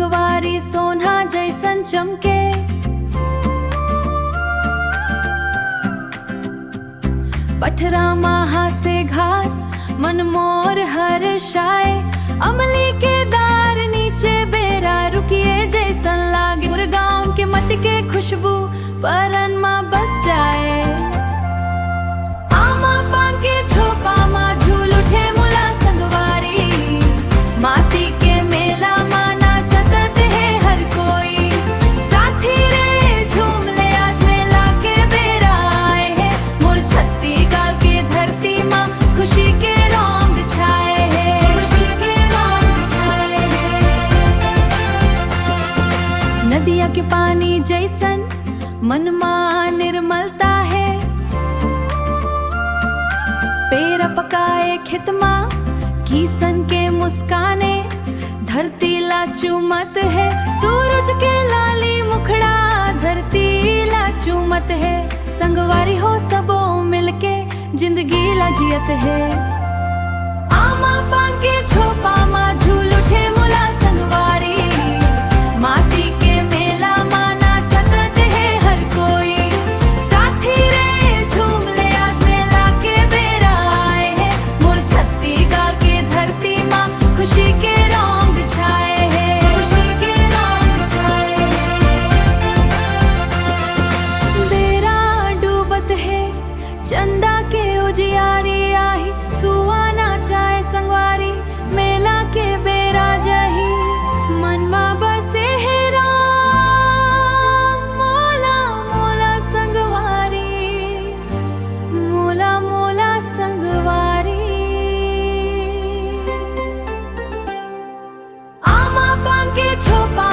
संगवारी सोना जैसन चमके। पठरा माहा से घास मन मोर हर्षाए। अमली के दार नीचे बेरा रुकिए जैसन लागे। मुरगांव के मत के खुशबू परन माँ बस जाए। आमा पान के छोपा माँ झूल उठे मुला संगवारी। माटी के मेला माना चतत है हर कोई। साथी रे झूम ले आज मेला के बेरा आए है। मोर छत्ती गाल के धरती माँ खुशी के रंग छाए है। खुशी के रंग छाए है। नदिया के पानी जैसन मन माँ निर्मलता है। पेड़ पकाए खितमा किसन के मुस्काने। धरती ला चूमत है सूरज के लाली मुखड़ा। धरती ला चूमत है संगवारी हो सबो मिलके जिंदगी ला जियत है। आमा पान के छोपा माँ झूल उठे मुला संगवारी। माटी के मेला माना चतत है हर कोई। साथी रे झूम ले आज मेला के बेरा आए है। मोर छत्ती गाल के धरती माँ खुशी के रंग छाए है। खुशी के रंग छाए है। बेरा डूबत है चंदा के उजियारी आही। सुहाना चाहे संगवारी मेला के बेरा जही। मन माँ बसे है राम मोला मोला संगवारी। मोला मोला संगवारी। आमा पान के छोपा